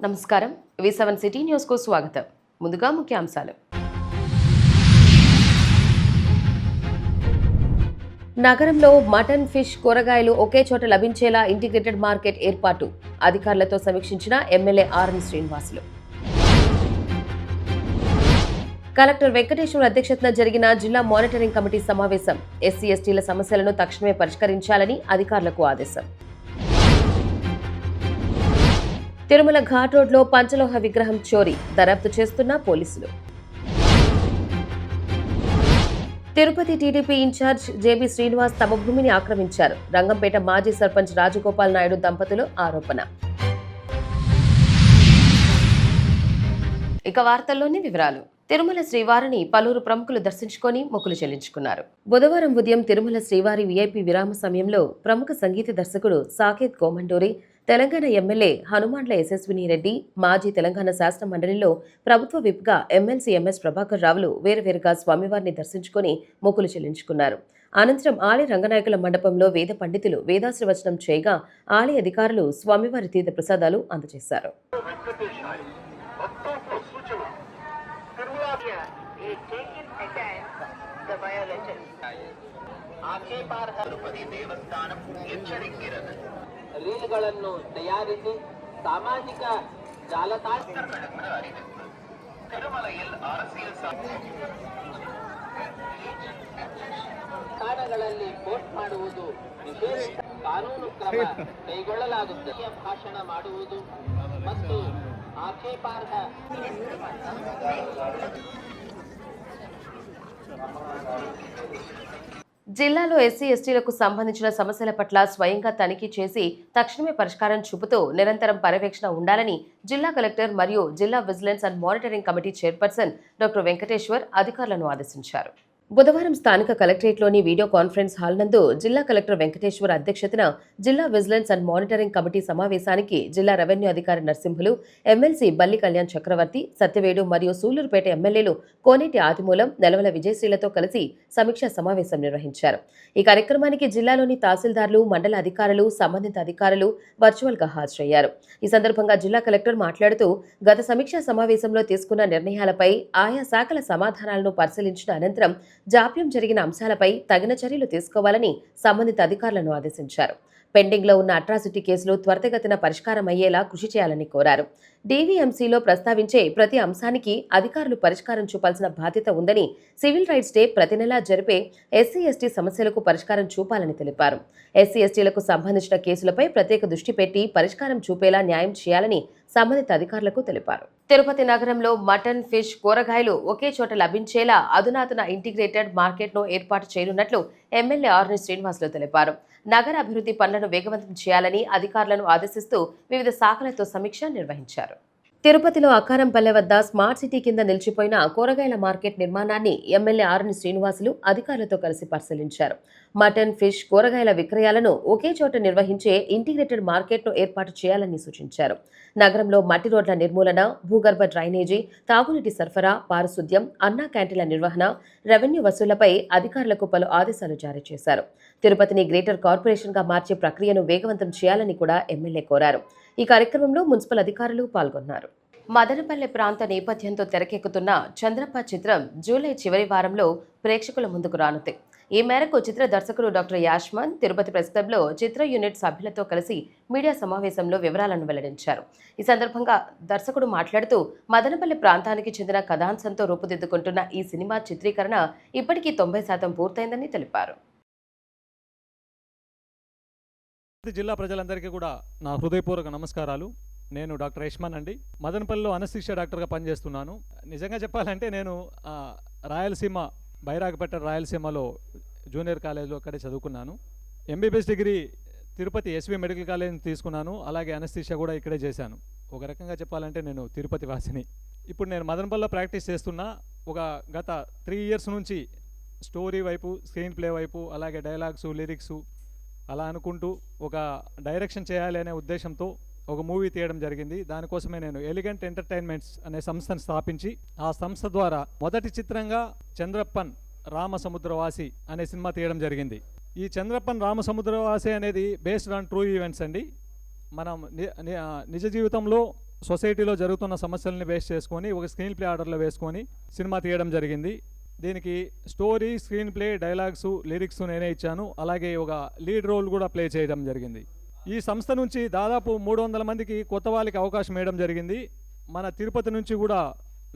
నమస్కారం. V7 city news కు స్వాగతం. ముందుగా ముఖ్యాంశాలు. నగరంలో మటన్, ఫిష్, కూరగాయలు ఒకే చోట లభించేలా ఇంటిగ్రేటెడ్ మార్కెట్ ఏర్పాటు. అధికారులతో సమీక్షించిన MLA RN Srinivasulu. Collector Venkateswar అధ్యక్షతన జరిగిన జిల్లా మానిటరింగ్ కమిటీ సమావేశం. ఎస్సీ ఎస్టీల సమస్యలను తక్షణమే పరిష్కరించాలని అధికారులకు ఆదేశం. తిరుమల ఘాట్ రోడ్లో పంచలోహ విగ్రహం చోరీ, దర్యాప్తు చేస్తున్న పోలీసులు. Tirupati TDP incharge JB Srinivas తమ భూమిని ఆక్రమించారు. రంగంపేట మాజీ సర్పంచ్ రాజగోపాల్ నాయుడు దంపతులు ఆరోపణ. ఇక వార్తల్లోని వివరాలు. తిరుమల శ్రీవారిని పలువురు ప్రముఖులు దర్శించుకొని మొక్కులు చెల్లించుకున్నారు. బుధవారం ఉదయం తిరుమల శ్రీవారి వీఐపీ విరామ సమయంలో ప్రముఖ సంగీత దర్శకుడు సాకేత్ కోమండూరి, తెలంగాణ ఎమ్మెల్యే హనుమాండ్ల యశస్విని రెడ్డి, మాజీ తెలంగాణ శాసన మండలిలో ప్రభుత్వ విప్గా ఎమ్మెల్సీ ఎంఎస్ ప్రభాకర్ రావులు వేరువేరుగా స్వామివారిని దర్శించుకొని మొక్కులు చెల్లించుకున్నారు. అనంతరం ఆలయ రంగనాయకుల మండపంలో వేద పండితులు వేదాశ్రవచనం చేయగా ఆలయ అధికారులు స్వామివారి తీర్థ ప్రసాదాలు అందజేశారు. ರೀಲ್ಗಳನ್ನು ತಯಾರಿಸಿ ಸಾಮಾಜಿಕ ಜಾಲತಾಣಗಳಲ್ಲಿ ಪೋಸ್ಟ್ ಮಾಡುವುದು ವಿಶೇಷ ಕಾನೂನು ಕ್ರಮ ಕೈಗೊಳ್ಳಲಾಗುತ್ತದೆ. ಭಾಷಣ ಮಾಡುವುದು ಮತ್ತು ಆಕ್ಷೇಪಾರ್ಹ జిల్లాలో ఎస్సీ ఎస్టీలకు సంబంధించిన సమస్యల పట్ల స్వయంగా తనిఖీ చేసి తక్షణమే పరిష్కారం చూపుతూ నిరంతరం పర్యవేక్షణ ఉండాలని జిల్లా కలెక్టర్ మరియు జిల్లా vigilance and monitoring committee chairperson doctor Venkateshwar అధికారులను ఆదేశించారు. బుధవారం స్థానిక కలెక్టరేట్లోని వీడియో కాన్ఫరెన్స్ హాల్ నందు జిల్లా కలెక్టర్ వెంకటేశ్వర్ అధ్యక్షతన జిల్లా విజిలెన్స్ అండ్ మానిటరింగ్ కమిటీ సమావేశానికి జిల్లా రెవెన్యూ అధికారి నరసింహులు, ఎమ్మెల్సీ బల్లి కళ్యాణ్ చక్రవర్తి, సత్యవేడు మరియు సూలూరుపేట ఎమ్మెల్యేలు కోనేటి ఆదిమూలం, నెలవల విజయశ్రీలతో కలిసి సమీక్షా సమావేశం నిర్వహించారు. ఈ కార్యక్రమానికి జిల్లాలోని తహసీల్దార్లు, మండల అధికారులు, సంబంధిత అధికారులు వర్చువల్ గా హాజరయ్యారు. ఈ సందర్భంగా జిల్లా కలెక్టర్ మాట్లాడుతూ గత సమీక్షా సమావేశంలో తీసుకున్న నిర్ణయాలపై ఆయా శాఖల సమాధానాలను పరిశీలించిన అనంతరం జాప్యం జరిగిన అంశాలపై తగిన చర్యలు తీసుకోవాలని సంబంధిత అధికారులను ఆదేశించారు. పెండింగ్ లో ఉన్న అట్రాసిటీ కేసులు త్వరితగతిన పరిష్కారం అయ్యేలా కృషి చేయాలని కోరారు. డీవీఎంసీలో ప్రస్తావించే ప్రతి అంశానికి అధికారులు పరిష్కారం చూపాల్సిన బాధ్యత ఉందని, సివిల్ రైట్స్ డే ప్రతి నెలా జరిపే ఎస్సీ ఎస్టీ సమస్యలకు పరిష్కారం చూపాలని తెలిపారు. ఎస్సీ ఎస్టీలకు సంబంధించిన కేసులపై ప్రత్యేక దృష్టి పెట్టి పరిష్కారం చూపేలా న్యాయం చేయాలని సంబంధిత అధికారులకు తెలిపారు. తిరుపతి నగరంలో మటన్, ఫిష్, కూరగాయలు ఒకే చోట లభించేలా అధునాతన ఇంటిగ్రేటెడ్ మార్కెట్ను ఏర్పాటు చేయనున్నట్లు ఎమ్మెల్యే ఆర్ఎన్ శ్రీనివాసులు తెలిపారు. నగర అభివృద్ధి పనులను వేగవంతం చేయాలని అధికారులను ఆదేశిస్తూ వివిధ శాఖలతో సమీక్ష నిర్వహించారు. తిరుపతిలో అక్కారంపల్లె వద్ద స్మార్ట్ సిటీ కింద నిలిచిపోయిన కూరగాయల మార్కెట్ నిర్మాణాన్ని ఎమ్మెల్యే ఆర్ఎన్ శ్రీనివాసులు అధికారులతో కలిసి పరిశీలించారు. మటన్, ఫిష్, కూరగాయల విక్రయాలను ఒకే చోట నిర్వహించే ఇంటిగ్రేటెడ్ మార్కెట్ను ఏర్పాటు చేయాలని సూచించారు. నగరంలో మట్టి రోడ్ల నిర్మూలన, భూగర్భ డ్రైనేజీ, తాగునీటి సరఫరా, పారిశుద్ధ్యం, అన్నా క్యాంటీన్ల నిర్వహణ, రెవెన్యూ వసూళ్లపై అధికారులకు పలు ఆదేశాలు జారీ చేశారు. తిరుపతిని గ్రేటర్ కార్పొరేషన్ గా మార్చే ప్రక్రియను వేగవంతం చేయాలని కూడా ఎమ్మెల్యే కోరారు. ఈ కార్యక్రమంలో మున్సిపల్ అధికారులు పాల్గొన్నారు. మదనపల్లె ప్రాంత నేపథ్యంతో తెరకెక్కుతున్న చంద్రప్ప చిత్రం జూలై చివరి వారంలో ప్రేక్షకుల ముందుకు రానుంది. ఈ మేరకు చిత్ర దర్శకుడు డాక్టర్ యాష్మాన్ తిరుపతి ప్రెస్ క్లబ్లో చిత్ర యూనిట్ సభ్యులతో కలిసి మీడియా సమావేశంలో వివరాలను వెల్లడించారు. ఈ సందర్భంగా దర్శకుడు మాట్లాడుతూ మదనపల్లె ప్రాంతానికి చెందిన కథాంశంతో రూపుదిద్దుకుంటున్న ఈ సినిమా చిత్రీకరణ ఇప్పటికీ 90% పూర్తయిందని తెలిపారు. జిల్లా ప్రజలందరికీ కూడా నా హృదయపూర్వక నమస్కారాలు. నేను డాక్టర్ యష్మాన్ అండి. మదనపల్లిలో అనస్థీషియా డాక్టర్గా పనిచేస్తున్నాను. నిజంగా చెప్పాలంటే నేను రాయలసీమ, బైరాగపేట రాయలసీమలో జూనియర్ కాలేజ్లో అక్కడే చదువుకున్నాను. MBBS degree Tirupati SV medical college తీసుకున్నాను. అలాగే అనస్థీషియా కూడా ఇక్కడే చేశాను. ఒక రకంగా చెప్పాలంటే నేను తిరుపతి వాసిని. ఇప్పుడు నేను మదనపల్లిలో ప్రాక్టీస్ చేస్తున్నా. ఒక గత 3 years నుంచి స్టోరీ వైపు, స్క్రీన్ ప్లే వైపు, అలాగే డైలాగ్స్, లిరిక్స్ అలా అనుకుంటూ ఒక డైరెక్షన్ చేయాలి అనే ఉద్దేశంతో ఒక మూవీ తీయడం జరిగింది. దానికోసమే నేను ఎలిగెంట్ ఎంటర్టైన్మెంట్స్ అనే సంస్థను స్థాపించి ఆ సంస్థ ద్వారా మొదటి చిత్రంగా చంద్రప్పన్ రామసముద్రవాసి అనే సినిమా తీయడం జరిగింది. ఈ చంద్రప్పన్ రామసముద్రవాసి అనేది బేస్డ్ ఆన్ ట్రూ ఈవెంట్స్ అండి. మనం నిజ జీవితంలో సొసైటీలో జరుగుతున్న సమస్యల్ని బేస్ చేసుకొని ఒక స్క్రీన్ ప్లే ఆర్డర్లో వేసుకొని సినిమా తీయడం జరిగింది. దీనికి story, screen play, dialogues, lyrics నేనే ఇచ్చాను. అలాగే ఒక లీడ్ రోల్ కూడా ప్లే చేయడం జరిగింది. ఈ సంస్థ నుంచి దాదాపు 300 మందికి కొత్త వాళ్ళకి అవకాశం ఇవ్వడం జరిగింది. మన తిరుపతి నుంచి కూడా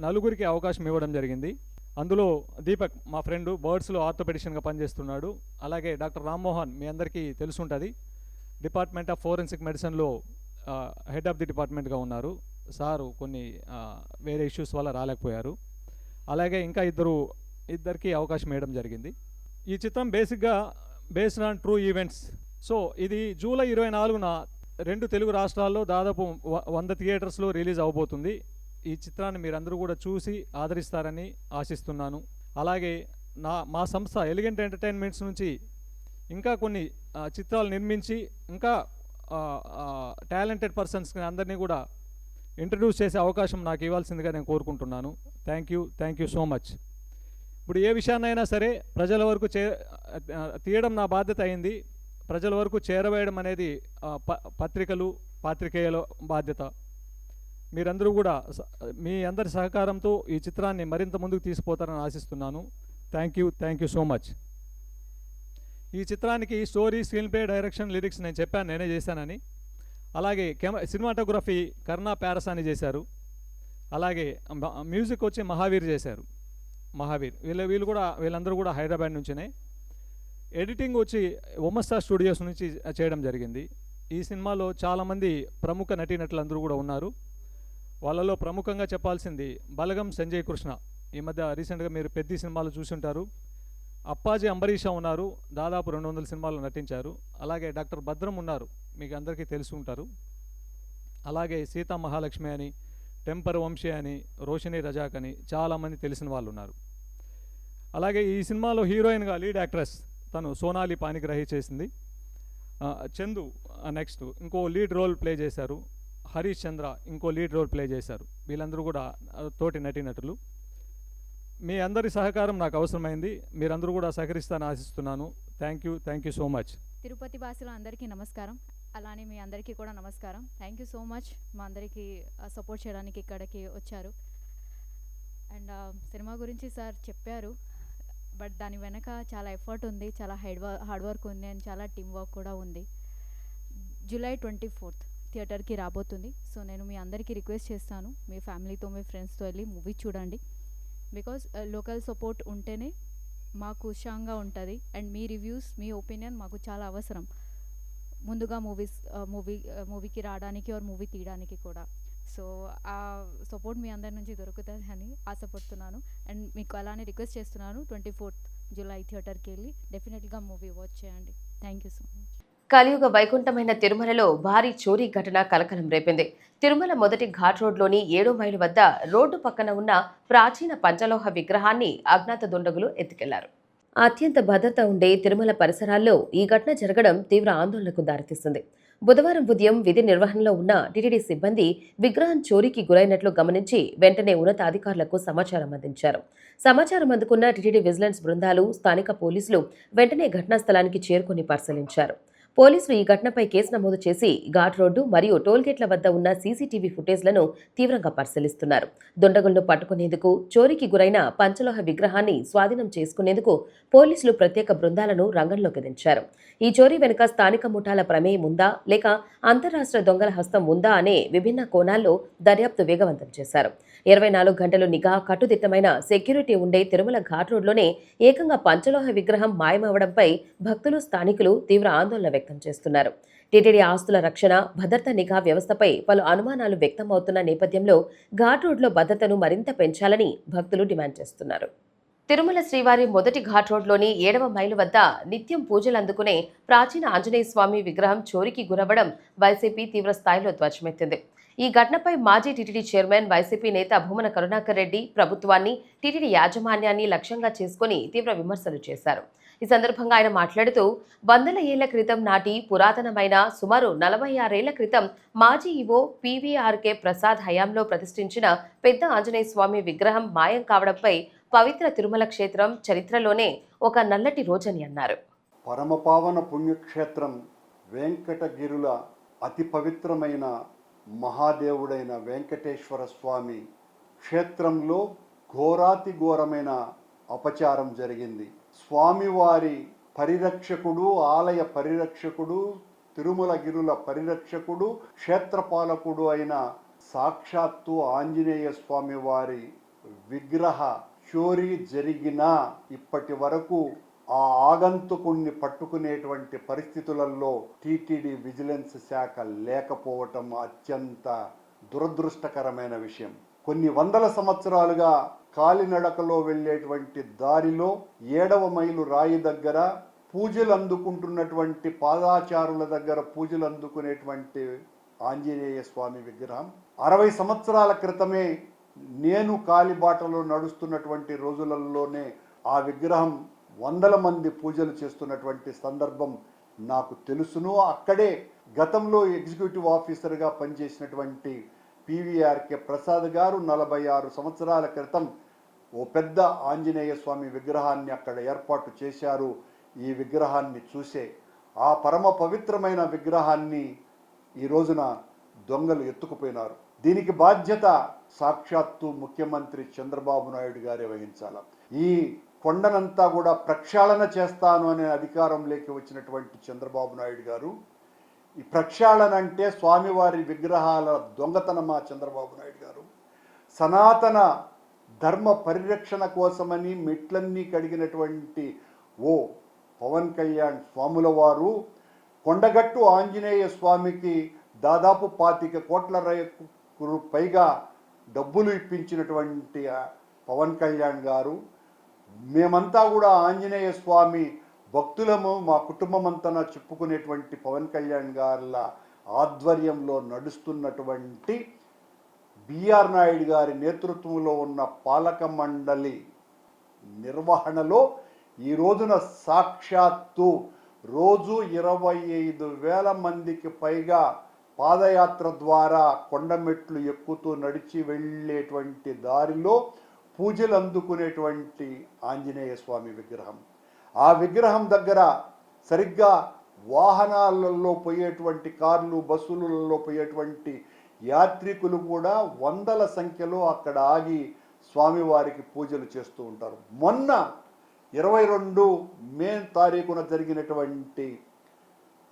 4 అవకాశం ఇవ్వడం జరిగింది. అందులో దీపక్ మా ఫ్రెండు బర్డ్స్లో ఆర్థోపెడిషన్గా పనిచేస్తున్నాడు. అలాగే డాక్టర్ రామ్మోహన్ మీ అందరికీ తెలుసుంటుంది, డిపార్ట్మెంట్ ఆఫ్ ఫోరెన్సిక్ మెడిసిన్లో హెడ్ ఆఫ్ ది డిపార్ట్మెంట్గా ఉన్నారు. సారు కొన్ని వేరే ఇష్యూస్ వల్ల రాలేకపోయారు. అలాగే ఇంకా ఇద్దరికి అవకాశం ఇవ్వడం జరిగింది. ఈ చిత్రం బేసిక్గా based on true events. So ఇది జూలై 24న 2 తెలుగు రాష్ట్రాల్లో దాదాపు 100 థియేటర్స్లో రిలీజ్ అవబోతుంది. ఈ చిత్రాన్ని మీరందరూ కూడా చూసి ఆదరిస్తారని ఆశిస్తున్నాను. అలాగే మా సంస్థ ఎలిగెంట్ ఎంటర్టైన్మెంట్స్ నుంచి ఇంకా కొన్ని చిత్రాలు నిర్మించి ఇంకా టాలెంటెడ్ పర్సన్స్ని అందరినీ కూడా ఇంట్రడ్యూస్ చేసే అవకాశం నాకు ఇవ్వాల్సిందిగా నేను కోరుకుంటున్నాను. Thank you so much. ఇప్పుడు ఏ విషయాన్నైనా సరే ప్రజల వరకు తీయడం నా బాధ్యత అయింది. ప్రజల వరకు చేరవేయడం అనేది పత్రికలు, పాత్రికేయుల బాధ్యత. మీరందరూ కూడా మీ అందరి సహకారంతో ఈ చిత్రాన్ని మరింత ముందుకు తీసుకుపోతారని ఆశిస్తున్నాను. Thank you so much. ఈ చిత్రానికి story, screen play, direction, lyrics నేను చెప్పాను, నేనే చేశానని. అలాగే సినిమాటోగ్రఫీ కర్ణా ప్యారసాని చేశారు. అలాగే మ్యూజిక్ వచ్చి మహావీర్ చేశారు. వీళ్ళందరూ కూడా హైదరాబాద్ నుంచినే. ఎడిటింగ్ వచ్చి ఒమస్తా స్టూడియోస్ నుంచి చేయడం జరిగింది. ఈ సినిమాలో చాలామంది ప్రముఖ నటీనటులందరూ కూడా ఉన్నారు. వాళ్ళలో ప్రముఖంగా చెప్పాల్సింది బలగం సంజయ్ కృష్ణ. ఈ మధ్య రీసెంట్గా మీరు పెద్ద సినిమాలు చూసుంటారు. అప్పాజీ అంబరీష ఉన్నారు, దాదాపు 200 సినిమాలు నటించారు. అలాగే డాక్టర్ భద్రం ఉన్నారు, మీకు అందరికీ తెలిసి ఉంటారు. అలాగే సీతా మహాలక్ష్మి అని, టెంపర్ వంశీ అని, రోషిని రజాక్ అని చాలామంది తెలిసిన వాళ్ళు ఉన్నారు. అలాగే ఈ సినిమాలో హీరోయిన్గా లీడ్ యాక్ట్రెస్ తను సోనాలి పానిగ్రాహి చేసింది. చందు నెక్స్ట్ ఇంకో లీడ్ రోల్ ప్లే చేశారు. హరీష్ చంద్ర ఇంకో లీడ్ రోల్ ప్లే చేశారు. వీళ్ళందరూ కూడా తోటి నటీనటులు. మీ అందరి సహకారం నాకు అవసరమైంది. మీరందరూ కూడా సహకరిస్తారని ఆశిస్తున్నాను. Thank you so much. Tirupati వాసులు అందరికీ నమస్కారం. అలానే మీ అందరికీ కూడా నమస్కారం. థ్యాంక్ యూ సో మచ్ మా అందరికీ సపోర్ట్ చేయడానికి ఇక్కడికి వచ్చారు. అండ్ సినిమా గురించి సార్ చెప్పారు, బట్ దాని వెనక చాలా ఎఫర్ట్ ఉంది, చాలా హార్డ్ వర్క్ ఉంది, అండ్ చాలా టీమ్ వర్క్ కూడా ఉంది. జూలై 24th థియేటర్కి రాబోతుంది. సో నేను మీ అందరికీ రిక్వెస్ట్ చేస్తాను, మీ ఫ్యామిలీతో, మీ ఫ్రెండ్స్తో వెళ్ళి మూవీ చూడండి. బికాజ్ లోకల్ సపోర్ట్ ఉంటేనే మాకు ఉత్సాహంగా ఉంటుంది. And me reviews, me opinion మాకు చాలా అవసరం ముందుగా మూవీకి రావడానికి ఆర్ మూవీ తీయడానికి కూడా. సో ఆ సపోర్ట్ మీ అందరి నుంచి దొరుకుతుంది అని ఆశపడుతున్నాను. అండ్ మీకు అలానే రిక్వెస్ట్ చేస్తున్నాను, 24th జూలై థియేటర్కి వెళ్ళి డెఫినెట్గా మూవీ వాచ్ చేయండి. Thank you so much. కలియుగ వైకుంఠమైన తిరుమలలో భారీ చోరీ ఘటన కలకలం రేపింది. తిరుమల మొదటి ఘాట్ రోడ్లోని 7వ మైలు వద్ద రోడ్డు పక్కన ఉన్న ప్రాచీన పంచలోహ విగ్రహాన్ని అజ్ఞాత దుండగులు ఎత్తుకెళ్లారు. అత్యంత భద్రత ఉండే తిరుమల పరిసరాల్లో ఈ ఘటన జరగడం తీవ్ర ఆందోళనకు దారితీస్తుంది. బుధవారం ఉదయం విధి నిర్వహణలో ఉన్న టీటీడీ సిబ్బంది విగ్రహం చోరీకి గురైనట్లు గమనించి వెంటనే ఉన్నతాధికారులకు సమాచారం అందించారు. సమాచారం అందుకున్న టీటీడీ విజిలెన్స్ బృందాలు, స్థానిక పోలీసులు వెంటనే ఘటనా స్థలానికి చేరుకుని పరిశీలించారు. పోలీసులు ఈ ఘటనపై కేసు నమోదు చేసి ఘాట్ రోడ్డు మరియు టోల్గేట్ల వద్ద ఉన్న సీసీటీవీ ఫుటేజ్లను తీవ్రంగా పరిశీలిస్తున్నారు. దుండగులను పట్టుకునేందుకు, చోరీకి గురైన పంచలోహ విగ్రహాన్ని స్వాధీనం చేసుకునేందుకు పోలీసులు ప్రత్యేక బృందాలను రంగంలోకి దించారు. ఈ చోరీ వెనుక స్థానిక ముఠాల ప్రమేయం ఉందా లేక అంతర్రాష్ట్ర దొంగల హస్తం ఉందా అనే విభిన్న కోణాల్లో దర్యాప్తు వేగవంతం చేశారు. 24 గంటలు నిఘా, కట్టుదిట్టమైన సెక్యూరిటీ ఉండే తిరుమల ఘాట్ రోడ్లోనే ఏకంగా పంచలోహ విగ్రహం మాయమవడంపై భక్తులు, స్థానికులు తీవ్ర ఆందోళన వ్యక్తం చేస్తున్నారు. టీటీడీ ఆస్తుల రక్షణ, భద్రతా నిఘా వ్యవస్థపై పలు అనుమానాలు వ్యక్తమవుతున్న నేపథ్యంలో ఘాట్ రోడ్లో భద్రతను మరింత పెంచాలని భక్తులు డిమాండ్ చేస్తున్నారు. తిరుమల శ్రీవారి మొదటి ఘాట్ రోడ్లోని 7వ మైలు వద్ద నిత్యం పూజలు అందుకునే ప్రాచీన ఆంజనేయ స్వామి విగ్రహం చోరీకి గురవడం వైసీపీ తీవ్ర స్థాయిలో ధ్వజమెత్తింది. ఈ ఘటనపై మాజీ టీటీడీ చైర్మన్, వైసీపీ నేత భూమన కరుణాకర్ రెడ్డి ప్రభుత్వాన్ని, టీటీడీ యాజమాన్యాన్ని లక్ష్యంగా చేసుకుని తీవ్ర విమర్శలు చేశారు. ఈ సందర్భంగా ఆయన మాట్లాడుతూ, 100 ఏళ్ల క్రితం నాటి పురాతనమైన సుమారు 46 ఏళ్ల క్రితం మాజీ ఈవో పీవీఆర్కే ప్రసాద్ హయాంలో ప్రతిష్ఠించిన పెద్ద ఆంజనేయ స్వామి విగ్రహం మాయం కావడంపై పవిత్ర తిరుమల క్షేత్రం చరిత్రలోనే ఒక నల్లటి రోజని అన్నారు. పరమపావన పుణ్యక్షేత్రం వెంకటగిరుల అతి పవిత్రమైన మహాదేవుడైన వెంకటేశ్వర స్వామి క్షేత్రంలో ఘోరాతి ఘోరమైన అపచారం జరిగింది. స్వామివారి పరిరక్షకుడు, ఆలయ పరిరక్షకుడు, తిరుమలగిరుల పరిరక్షకుడు, క్షేత్రపాలకుడు అయిన సాక్షాత్తు ఆంజనేయ స్వామి వారి విగ్రహ చోరీ జరిగినా ఇప్పటి వరకు ఆ ఆగంతుకుణ్ణి పట్టుకునేటువంటి పరిస్థితులలో టీటీడీ విజిలెన్స్ శాఖ లేకపోవటం అత్యంత దురదృష్టకరమైన విషయం. కొన్ని వందల సంవత్సరాలుగా కాలినడకలో వెళ్ళేటువంటి దారిలో 7వ మైలు రాయి దగ్గర పూజలు అందుకుంటున్నటువంటి పాదాచారుల దగ్గర పూజలు అందుకునేటువంటి ఆంజనేయ స్వామి విగ్రహం 60 సంవత్సరాల క్రితమే నేను కాలిబాటలో నడుస్తున్నటువంటి రోజులలోనే ఆ విగ్రహం వందల మంది పూజలు చేస్తున్నటువంటి సందర్భం నాకు తెలుసును. అక్కడే గతంలో ఎగ్జిక్యూటివ్ ఆఫీసర్గా పనిచేసినటువంటి పివిఆర్కే ప్రసాద్ గారు 46 సంవత్సరాల క్రితం ఓ పెద్ద ఆంజనేయ స్వామి విగ్రహాన్ని అక్కడ ఏర్పాటు చేశారు. ఈ విగ్రహాన్ని చూసే ఆ పరమ పవిత్రమైన విగ్రహాన్ని ఈ రోజున దొంగలు ఎత్తుకుపోయినారు. దీనికి బాధ్యత సాక్షాత్తు ముఖ్యమంత్రి చంద్రబాబు నాయుడు గారే వహించాలి. ఈ కొండనంతా కూడా ప్రక్షాళన చేస్తాను అనే అధికారంలోకి వచ్చినటువంటి చంద్రబాబు నాయుడు గారు ఈ ప్రక్షాళన అంటే స్వామివారి విగ్రహాల దొంగతనమా? చంద్రబాబు నాయుడు గారు సనాతన ధర్మ పరిరక్షణ కోసమని మెట్లన్నీ కడిగినటువంటి ఓ పవన్ కళ్యాణ్ స్వాముల వారు కొండగట్టు ఆంజనేయ స్వామికి దాదాపు 25 కోట్ల పైగా డబ్బులు ఇప్పించినటువంటి పవన్ కళ్యాణ్ గారు మేమంతా కూడా ఆంజనేయ స్వామి భక్తులము, మా కుటుంబం అంతా చెప్పుకునేటువంటి పవన్ కళ్యాణ్ గారుల ఆధ్వర్యంలో నడుస్తున్నటువంటి బిఆర్ నాయుడు గారి నేతృత్వంలో ఉన్న పాలక మండలి నిర్వహణలో ఈ రోజున సాక్షాత్తు రోజు 25,000 మందికి పైగా పాదయాత్ర ద్వారా కొండమెట్లు ఎక్కుతూ నడిచి వెళ్ళేటువంటి దారిలో పూజలు అందుకునేటువంటి ఆంజనేయ స్వామి విగ్రహం. ఆ విగ్రహం దగ్గర సరిగ్గా వాహనాలలో పోయేటువంటి కార్లు, బస్సులలో పోయేటువంటి యాత్రికులు కూడా వందల సంఖ్యలో అక్కడ ఆగి స్వామివారికి పూజలు చేస్తూ ఉంటారు. మొన్న 22 మే తారీఖున జరిగినటువంటి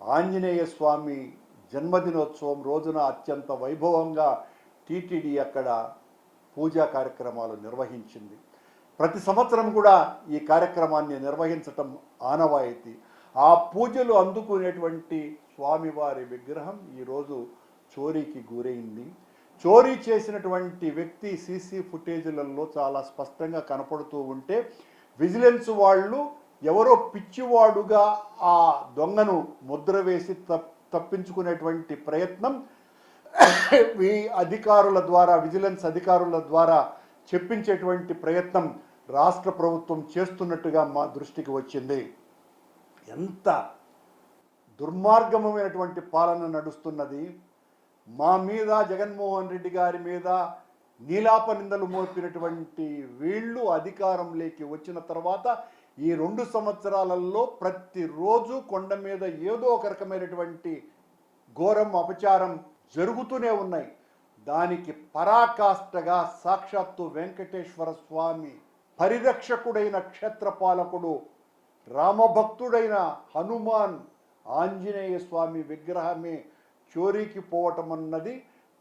ఆంజనేయ స్వామి జన్మదినోత్సవం రోజున అత్యంత వైభవంగా టీటీడీ అక్కడ పూజా కార్యక్రమాలు నిర్వహించింది. ప్రతి సంవత్సరం కూడా ఈ కార్యక్రమాన్ని నిర్వహించటం ఆనవాయితీ. ఆ పూజలు అందుకునేటువంటి స్వామివారి విగ్రహం ఈరోజు చోరీకి గురైంది. చోరీ చేసినటువంటి వ్యక్తి సీసీ ఫుటేజీలలో చాలా స్పష్టంగా కనపడుతూ ఉంటే విజిలెన్స్ వాళ్ళు ఎవరో పిచ్చివాడుగా ఆ దొంగను ముద్ర వేసి తప్పించుకునేటువంటి ప్రయత్నం ఈ అధికారుల ద్వారా, విజిలెన్స్ అధికారుల ద్వారా చెప్పించేటువంటి ప్రయత్నం రాష్ట్ర ప్రభుత్వం చేస్తున్నట్టుగా మా దృష్టికి వచ్చింది. ఎంత దుర్మార్గమైనటువంటి పాలన నడుస్తున్నది. మా మీద, జగన్మోహన్ రెడ్డి గారి మీద నీలాప నిందలు మోపినటువంటి వీళ్ళు అధికారంలోకి వచ్చిన తర్వాత ఈ 2 సంవత్సరాలలో ప్రతిరోజు కొండ మీద ఏదో ఒక రకమైనటువంటి ఘోరం, అపచారం జరుగుతూనే ఉన్నాయి. దానికి పరాకాష్ఠగా సాక్షాత్తు వెంకటేశ్వర స్వామి పరిరక్షకుడైన క్షేత్రపాలకుడు, రామభక్తుడైన హనుమాన్ ఆంజనేయ స్వామి విగ్రహమే చోరీకి పోవటం అన్నది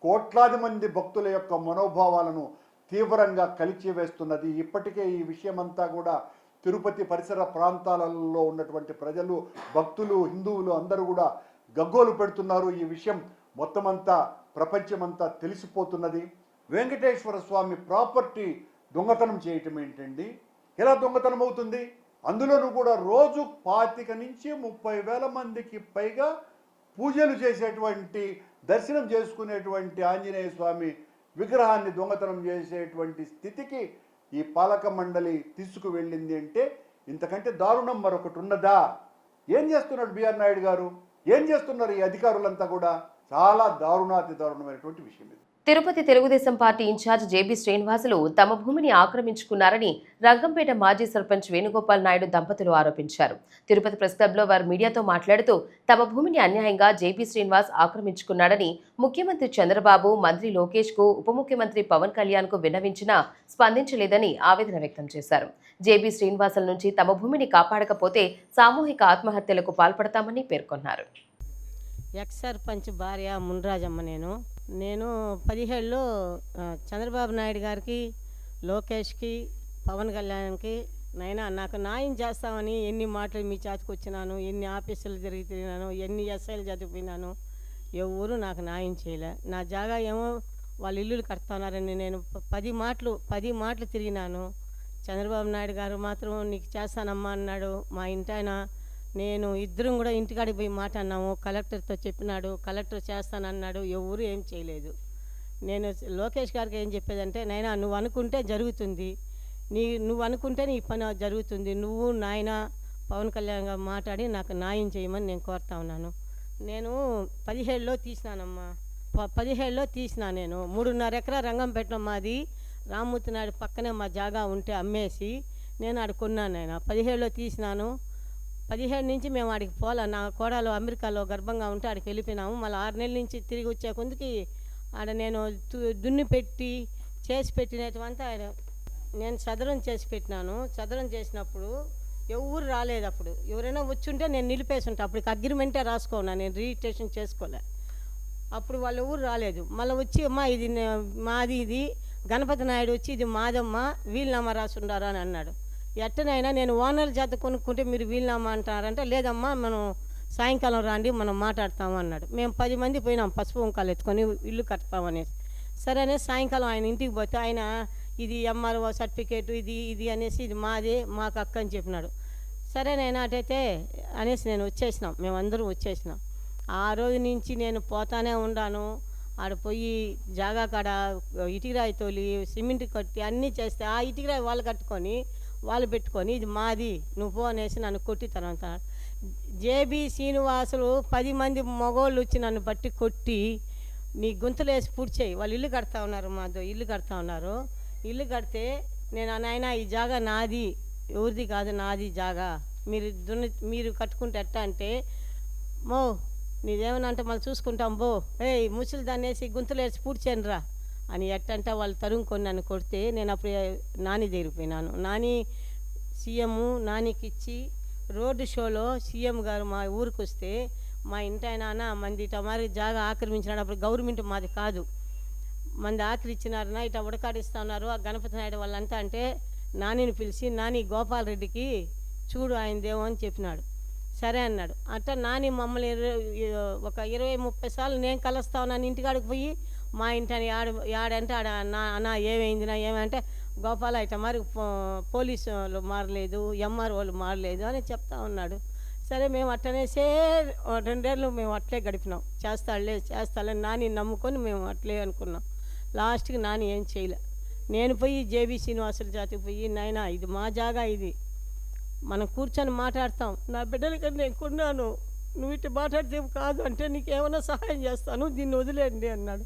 కోట్లాది మంది భక్తుల యొక్క మనోభావాలను తీవ్రంగా కలిచివేస్తున్నది. ఇప్పటికే ఈ విషయమంతా కూడా తిరుపతి పరిసర ప్రాంతాలలో ఉన్నటువంటి ప్రజలు, భక్తులు, హిందువులు అందరూ కూడా గగ్గోలు పెడుతున్నారు. ఈ విషయం మొత్తమంతా ప్రపంచమంతా తెలిసిపోతున్నది. వెంకటేశ్వర స్వామి ప్రాపర్టీ దొంగతనం చేయటం ఏంటండి? ఎలా దొంగతనం అవుతుంది? అందులోనూ కూడా రోజు 25 నుంచి 30,000 మందికి పైగా పూజలు చేసేటువంటి, దర్శనం చేసుకునేటువంటి ఆంజనేయ స్వామి విగ్రహాన్ని దొంగతనం చేసేటువంటి స్థితికి ఈ పాలక మండలి తీసుకువెళ్ళింది అంటే ఇంతకంటే దారుణం మరొకటి ఉన్నదా? ఏం చేస్తున్నాడు బిఆర్ నాయుడు గారు? ఏం చేస్తున్నారు ఈ అధికారులంతా కూడా? చాలా దారుణాతి దారుణమైనటువంటి విషయం ఇది. Tirupati Telugu Desam party incharge JB Srinivasulu తమ భూమిని ఆక్రమించుకున్నారని రంగంపేట మాజీ సర్పంచ్ వేణుగోపాల్ నాయుడు దంపతులు ఆరోపించారు. తిరుపతి ప్రెస్ క్లబ్లో వారు మీడియాతో మాట్లాడుతూ తమ భూమిని అన్యాయంగా జేబీ శ్రీనివాస్ ఆక్రమించుకున్నాడని ముఖ్యమంత్రి చంద్రబాబు, మంత్రి లోకేష్ కు, ఉప ముఖ్యమంత్రి పవన్ కళ్యాణ్ కు విన్నవించినా స్పందించలేదని ఆవేదన వ్యక్తం చేశారు. జేబీ శ్రీనివాసుల నుంచి తమ భూమిని కాపాడకపోతే సామూహిక ఆత్మహత్యలకు పాల్పడతామని పేర్కొన్నారు. ఎక్స్ సర్పంచ్ భార్య మున్రాజమ్మ. నేను 17లో చంద్రబాబు నాయుడు గారికి, లోకేష్కి, పవన్ కళ్యాణ్కి నైనా నాకు న్యాయం చేస్తామని ఎన్ని మాటలు మీ చేతికి వచ్చినాను, ఎన్ని ఆఫీసులు తిరిగి తిరిగినాను, ఎన్ని ఎస్ఐలు చదివినాను, ఎవరు నాకు న్యాయం చేయలే. నా జాగా ఏమో వాళ్ళు ఇల్లులు కడుతున్నారని నేను 10 మాటలు తిరిగినాను. చంద్రబాబు నాయుడు గారు మాత్రం నీకు చేస్తానమ్మా అన్నాడు. మా ఇంటాయన నేను ఇద్దరం కూడా ఇంటికాడికి పోయి మాట్లాడినాము. కలెక్టర్తో చెప్పినాడు, కలెక్టర్ చేస్తానన్నాడు. ఎవరు ఏం చేయలేదు. నేను లోకేష్ గారికి ఏం చెప్పేదంటే, నైనా నువ్వు అనుకుంటే జరుగుతుంది, నువ్వు అనుకుంటే నీ పని జరుగుతుంది, నువ్వు నాయన పవన్ కళ్యాణ్ గారు మాట్లాడి నాకు న్యాయం చేయమని నేను కోరుతా ఉన్నాను. నేను 17లో తీసినానమ్మా. 17లో తీసినా. నేను 3.5 ఎకరా రంగంపేట మాది, రామ్మూర్తి నాయుడు పక్కనే మా జాగా ఉంటే అమ్మేసి నేను ఆడ కొన్నాను. నేను 17లో తీసినాను. 17 నుంచి మేము ఆడికి పోలా. నా కోడలు అమెరికాలో గర్భంగా ఉంటే ఆడికి వెళ్ళిపోయినాము. మళ్ళీ 6 నెలల నుంచి తిరిగి వచ్చే కొందుకి ఆడ నేను దున్ని పెట్టి చేసి పెట్టినటువంటి నేను చదరం చేసి పెట్టినాను. చదరం చేసినప్పుడు ఎవరు రాలేదు. అప్పుడు ఎవరైనా వచ్చుంటే నేను నిలిపేసి ఉంటాను. అప్పటికి అగ్రిమెంటే రాసుకోనా, నేను రిజిస్ట్రేషన్ చేసుకోలే. అప్పుడు వాళ్ళు ఎవరు రాలేదు. మళ్ళీ వచ్చి అమ్మా ఇది మాది, ఇది గణపతి నాయుడు వచ్చి ఇది మాదమ్మా, వీలునామా రాసి ఉండారా అని అన్నాడు. ఎట్టనైనా నేను ఓనర్ చేత కొనుక్కుంటే మీరు వీలునామా అంటారంటే, లేదమ్మా మనం సాయంకాలం రాండి మనం మాట్లాడతాము అన్నాడు. మేము 10 మంది పోయినాం పసుపు వంకాలు ఎత్తుకొని ఇల్లు కడతామనేసి. సరే అనేసి సాయంకాలం ఆయన ఇంటికి పోతే ఆయన ఇది ఎంఆర్ఓ సర్టిఫికేట్ ఇది అనేసి ఇది మాదే, మాకు అక్క అని చెప్పినాడు. సరేనైనా అటైతే అనేసి నేను వచ్చేసినాం, మేమందరం వచ్చేసినాం. ఆ రోజు నుంచి నేను పోతానే ఉన్నాను. ఆడ పోయి జాగా కాడ ఇటుకరాయి తోలి సిమెంట్ కట్టి అన్నీ చేస్తే ఆ ఇటుకరాయి వాళ్ళు కట్టుకొని వాళ్ళు పెట్టుకొని ఇది మాది నువ్వు పో అనేసి నన్ను కొట్టి తర్వాత జేబీ శ్రీనివాసులు 10 మంది మగోళ్ళు వచ్చి నన్ను బట్టి కొట్టి నీ గుంతలు వేసి పూర్తి చేయి, వాళ్ళు ఇల్లు కడతా ఉన్నారు, మాతో ఇల్లు కడతా ఉన్నారు. ఇల్లు కడితే నేను నాయన ఈ జాగా నాది, ఎవరిది కాదు నాది జాగా, మీరు కట్టుకుంటే ఎట్టా అంటే, మో నీదేమన్నా అంటే మళ్ళీ చూసుకుంటాం బో, ముసలి దాన్ని వేసి గుంతలు వేసి పూర్తి చేయను రా అని ఎట్టంటే వాళ్ళు తరుముకొని నన్ను కొడితే నేను అప్పుడు నాని దగ్గరిపోయినాను. నాని సీఎం నానికి ఇచ్చి రోడ్డు షోలో సీఎం గారు మా ఊరికి వస్తే మా ఇంటాయన మంది ఇట మరి జాగా ఆక్రమించినాడు. అప్పుడు గవర్నమెంట్ మాది కాదు, మంది ఆక్రమించినారన ఇట ఉడకాడిస్తూ ఉన్నారు ఆ గణపతి నాయుడు వాళ్ళంతా అంటే నానిని పిలిచి నాని గోపాల్ రెడ్డికి చూడు ఆయనదేమో అని చెప్పినాడు. సరే అన్నాడు. అట్లా నాని మమ్మల్ని ఒక 20-30 సార్లు నేను కలుస్తా ఉన్నాను ఇంటికాడికి పోయి. మా ఇంటిని ఆడంటే ఆడ అన్న ఏమైందినా ఏమంటే, గోపాల ఇట మరి పోలీసు వాళ్ళు మారలేదు, ఎంఆర్ వాళ్ళు మారలేదు అని చెప్తా ఉన్నాడు. సరే మేము అట్టనేసే 2 ఏళ్ళు మేము అట్లే గడిపినాం. చేస్తాలే నాని నమ్ముకొని మేము అట్లే అనుకున్నాం. లాస్ట్కి నాని ఏం చేయలే. నేను పోయి జేబీ శ్రీనివాసుల జాతికి పోయి, నాయనా ఇది మా జాగా, ఇది మనం కూర్చొని మాట్లాడతాం, నా బిడ్డలకన్నా నేను కొన్నాను, నువ్వు ఇటు మాట్లాడితే కాదు అంటే నీకేమైనా సహాయం చేస్తాను, దీన్ని వదిలేండి అన్నాడు.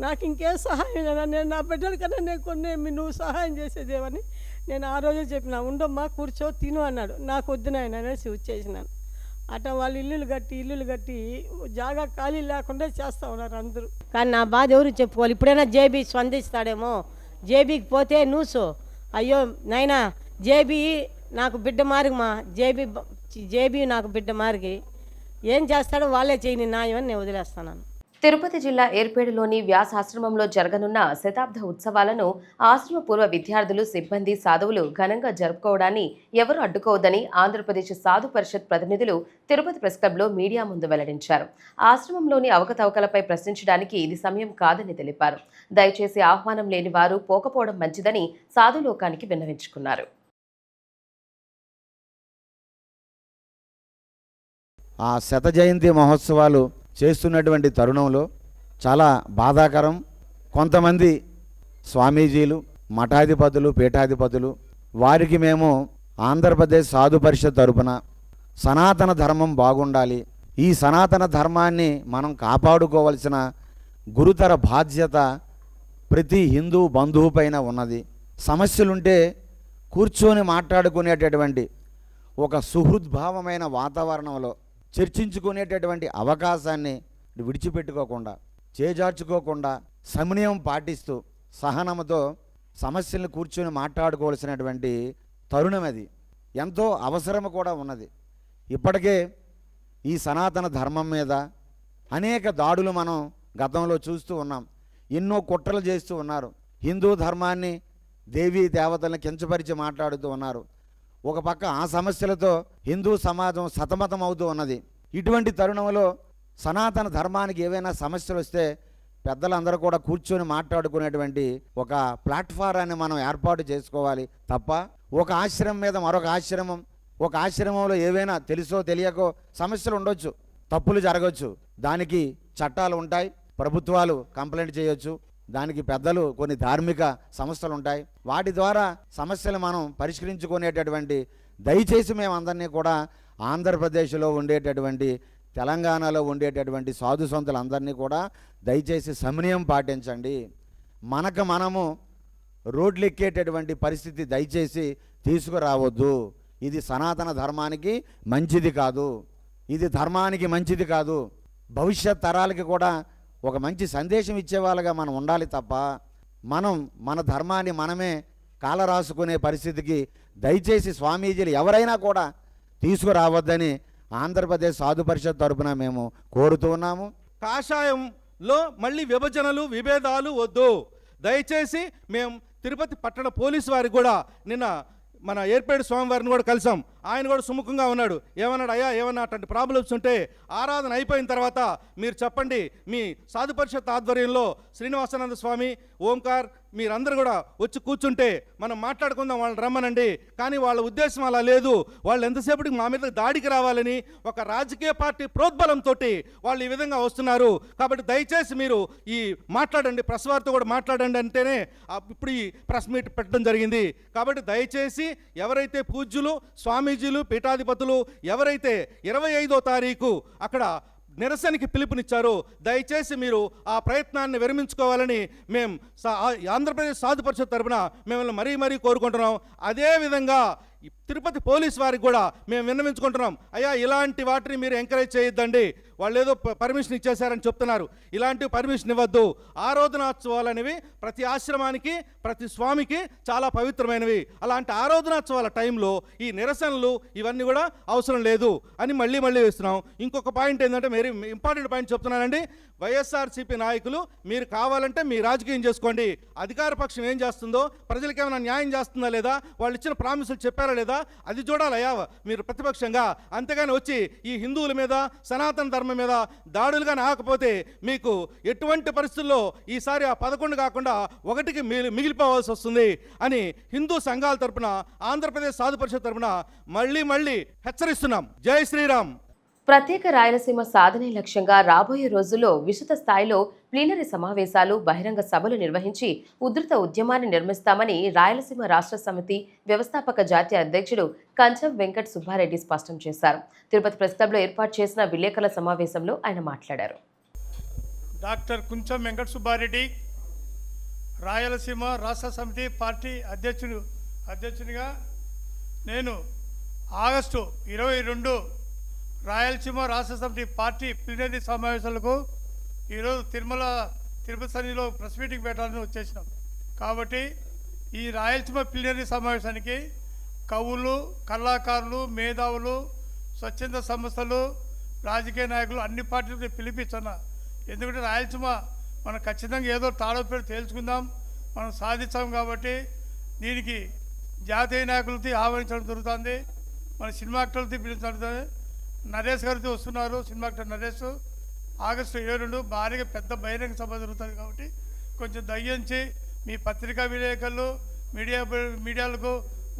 నాకు ఇంకేం సహాయం లేదా, నేను నా బిడ్డలకన్నా నేను కొన్నేమి, నువ్వు సహాయం చేసేదేమని నేను ఆ రోజే చెప్పిన, ఉండమ్మా కూర్చో తిను అన్నాడు. నాకు వద్దు నాయన అనేసి వచ్చేసినాను. అట్లా వాళ్ళు ఇల్లులు కట్టి జాగా ఖాళీ లేకుండా చేస్తూ ఉన్నారు అందరూ. కానీ నా బాధ ఎవరు చెప్పుకోవాలి. ఇప్పుడైనా జేబీ స్పందిస్తాడేమో. జేబీకి పోతే నూసు, అయ్యో నాయనా జేబీ నాకు బిడ్డ మారిగమా, జేబీ నాకు బిడ్డ మారిగి ఏం చేస్తాడో వాళ్ళే చేయని న్యాయం అని నేను వదిలేస్తాను. తిరుపతి జిల్లా ఏర్పేడులోని వ్యాసాశ్రమంలో జరగనున్న శతాబ్ద ఉత్సవాలను ఆశ్రమ పూర్వ విద్యార్థులు, సిబ్బంది, సాధువులు ఘనంగా జరుపుకోవడాన్ని ఎవరూ అడ్డుకోవద్దని ఆంధ్రప్రదేశ్ సాధు పరిషత్ ప్రతినిధులు తిరుపతి ప్రెస్ క్లబ్లో మీడియా ముందు వెల్లడించారు. ఆశ్రమంలోని అవకతవకలపై ప్రశ్నించడానికి ఇది సమయం కాదని తెలిపారు. దయచేసి ఆహ్వానం లేని వారు పోకపోవడం మంచిదని సాధులోకానికి విన్నవించుకున్నారు. ఆ శత జయంతి మహోత్సవాలు చేస్తున్నటువంటి తరుణంలో చాలా బాధాకరం. కొంతమంది స్వామీజీలు, మఠాధిపతులు, పీఠాధిపతులు వారికి మేము ఆంధ్రప్రదేశ్ సాధు పరిషత్ తరపున సనాతన ధర్మం బాగుండాలి, ఈ సనాతన ధర్మాన్ని మనం కాపాడుకోవలసిన గురుతర బాధ్యత ప్రతి హిందూ బంధువు పైన ఉన్నది. సమస్యలుంటే కూర్చొని మాట్లాడుకునేటటువంటి ఒక సుహృద్భావమైన వాతావరణంలో చర్చించుకునేటటువంటి అవకాశాన్ని విడిచిపెట్టుకోకుండా, చేజార్చుకోకుండా, సమన్వయం పాటిస్తూ సహనంతో సమస్యలను కూర్చొని మాట్లాడుకోవాల్సినటువంటి తరుణం అది. ఎంతో అవసరం కూడా ఉన్నది. ఇప్పటికే ఈ సనాతన ధర్మం మీద అనేక దాడులు మనం గతంలో చూస్తూ ఉన్నాం. ఎన్నో కుట్రలు చేస్తూ ఉన్నారు. హిందూ ధర్మాన్ని, దేవీ దేవతలను కించపరిచి మాట్లాడుతూ ఉన్నారు. ఒక పక్క ఆ సమస్యలతో హిందూ సమాజం సతమతం అవుతూ ఉన్నది. ఇటువంటి తరుణంలో సనాతన ధర్మానికి ఏవైనా సమస్యలు వస్తే పెద్దలందరూ కూడా కూర్చొని మాట్లాడుకునేటువంటి ఒక ప్లాట్ఫారాన్ని మనం ఏర్పాటు చేసుకోవాలి తప్ప ఒక ఆశ్రమం మీద మరొక ఆశ్రమం, ఒక ఆశ్రమంలో ఏవైనా తెలుసో తెలియకో సమస్యలు ఉండొచ్చు, తప్పులు జరగవచ్చు. దానికి చట్టాలు ఉంటాయి, ప్రభుత్వాలు కంప్లైంట్ చేయొచ్చు, దానికి పెద్దలు కొన్ని ధార్మిక సంస్థలు ఉంటాయి, వాటి ద్వారా సమస్యలు మనం పరిష్కరించుకునేటటువంటి దయచేసి మేమందరినీ కూడా ఆంధ్రప్రదేశ్లో ఉండేటటువంటి, తెలంగాణలో ఉండేటటువంటి సాధు సంతులందరినీ కూడా దయచేసి సమన్వయం పాటించండి. మనము రోడ్లు ఎక్కేటటువంటి పరిస్థితి దయచేసి తీసుకురావద్దు. ఇది సనాతన ధర్మానికి మంచిది కాదు, ఇది ధర్మానికి మంచిది కాదు. భవిష్యత్ తరాలకి కూడా ఒక మంచి సందేశం ఇచ్చేవాళ్ళగా మనం ఉండాలి తప్ప మన ధర్మాన్ని మనమే కాలరాసుకునే పరిస్థితికి దయచేసి స్వామీజీలు ఎవరైనా కూడా తీసుకురావద్దని ఆంధ్రప్రదేశ్ సాధు పరిషత్ తరపున మేము కోరుతూ ఉన్నాము. కాషాయంలో మళ్ళీ విభజనలు, విభేదాలు వద్దు. దయచేసి మేము తిరుపతి పట్టణ పోలీసు వారికి కూడా నిన్న మన ఏర్పేడు స్వామివారిని కూడా కలిసాం. ఆయన కూడా సుముఖంగా ఉన్నాడు. ఏమన్నాడు, అయ్యా ఏమన్నా అటువంటి ప్రాబ్లమ్స్ ఉంటే ఆరాధన అయిపోయిన తర్వాత మీరు చెప్పండి, మీ సాధు పరిషత్ ఆధ్వర్యంలో శ్రీనివాసానంద స్వామి, ఓంకార్ మీరందరూ కూడా వచ్చి కూర్చుంటే మనం మాట్లాడుకుందాం, వాళ్ళని రమ్మనండి. కానీ వాళ్ళ ఉద్దేశం అలా లేదు. వాళ్ళు ఎంతసేపటికి మా మీద దాడికి రావాలని ఒక రాజకీయ పార్టీ ప్రోద్బలంతో వాళ్ళు ఈ విధంగా వస్తున్నారు. కాబట్టి దయచేసి మీరు ఈ మాట్లాడండి, ప్రెస్ వారితో కూడా మాట్లాడండి అంటేనే ఇప్పుడు ఈ ప్రెస్ మీట్ పెట్టడం జరిగింది. కాబట్టి దయచేసి ఎవరైతే పూజ్యులు, స్వామీజీలు, పీఠాధిపతులు ఎవరైతే 25వ తారీఖు అక్కడ నిరసనకి పిలుపునిచ్చారో దయచేసి మీరు ఆ ప్రయత్నాన్ని విరమించుకోవాలని మేము ఆంధ్రప్రదేశ్ సాధు పరిషత్ తరపున మిమ్మల్ని మరీ కోరుకుంటున్నాం. అదేవిధంగా తిరుపతి పోలీస్ వారికి కూడా మేము విన్నవించుకుంటున్నాం. అయ్యా ఇలాంటి వాటిని మీరు ఎంకరేజ్ చేయొద్దండి, వాళ్ళు ఏదో పర్మిషన్ ఇచ్చేశారని చెప్తున్నారు, ఇలాంటి పర్మిషన్ ఇవ్వద్దు. ఆరాధనోత్సవాలు అనేవి ప్రతి ఆశ్రమానికి, ప్రతి స్వామికి చాలా పవిత్రమైనవి. అలాంటి ఆరాధనోత్సవాల టైంలో ఈ నిరసనలు ఇవన్నీ కూడా అవసరం లేదు అని మళ్ళీ వేస్తున్నాం. ఇంకొక పాయింట్ ఏంటంటే, వెరీ ఇంపార్టెంట్ పాయింట్ చెప్తున్నానండి. వైఎస్ఆర్సీపీ నాయకులు మీరు కావాలంటే మీ రాజకీయం చేసుకోండి, అధికార పక్షం ఏం చేస్తుందో, ప్రజలకు ఏమైనా న్యాయం చేస్తుందా లేదా, వాళ్ళు ఇచ్చిన ప్రామిసులు చెప్పారా లేదా, అది చూడాలయ్యా మీరు ప్రతిపక్షంగా. అంతేగాని వచ్చి ఈ హిందువుల మీద, సనాతన ధర్మం మీద దాడులుగా ఆకపోతే మీకు ఎటువంటి పరిస్థితుల్లో ఈసారి ఆ 11 కాకుండా 1కి మిగిలిపోవాల్సి వస్తుంది అని హిందూ సంఘాల తరపున, ఆంధ్రప్రదేశ్ సాధు పరిషత్ తరపున మళ్ళీ హెచ్చరిస్తున్నాం. జై శ్రీరామ్. ప్రత్యేక రాయలసీమ సాధనే లక్ష్యంగా రాబోయే రోజుల్లో విస్తృత స్థాయిలో ప్లీనరీ సమావేశాలు, బహిరంగ సభలు నిర్వహించి ఉధృత ఉద్యమాన్ని నిర్మిస్తామని రాయలసీమ రాష్ట్ర సమితి వ్యవస్థాపక జాతీయ అధ్యక్షుడు కంచం వెంకట సుబ్బారెడ్డి స్పష్టం చేశారు. తిరుపతి ప్రెస్ క్లబ్లో ఏర్పాటు చేసిన విలేకరుల సమావేశంలో ఆయన మాట్లాడారు. డాక్టర్ కుంచం వెంకట సుబ్బారెడ్డి, రాయలసీమ రాష్ట్ర సమితి పార్టీ అధ్యక్షునిగా నేను ఆగస్టు 22 రాయలసీమ రాష్ట్ర సమితి పార్టీ ప్లీనరీ సమావేశాలకు ఈరోజు తిరుపతి సన్నిధిలో ప్రెస్ మీటింగ్ పెట్టాలని వచ్చేసినాం. కాబట్టి ఈ రాయలసీమ ప్లీనరీ సమావేశానికి కవులు, కళాకారులు, మేధావులు, స్వచ్ఛంద సంస్థలు, రాజకీయ నాయకులు అన్ని పార్టీలకు పిలిపించున్నా. ఎందుకంటే రాయలసీమ మనం ఖచ్చితంగా ఏదో తాడోపేరు తేల్చుకుందాం, మనం సాధించాం. కాబట్టి దీనికి జాతీయ నాయకులతో ఆహ్వానించడం జరుగుతుంది, మన సినిమా యాక్టర్లతో పిలిపించడం జరుగుతుంది. నరేష్ గారితో వస్తున్నారు, సినిమా యాక్టర్ నరేష్. ఆగస్టు 22 భారీగా పెద్ద బహిరంగ సభ జరుగుతుంది. కాబట్టి కొంచెం దయించి మీ పత్రికా విలేకరులు, మీడియాలకు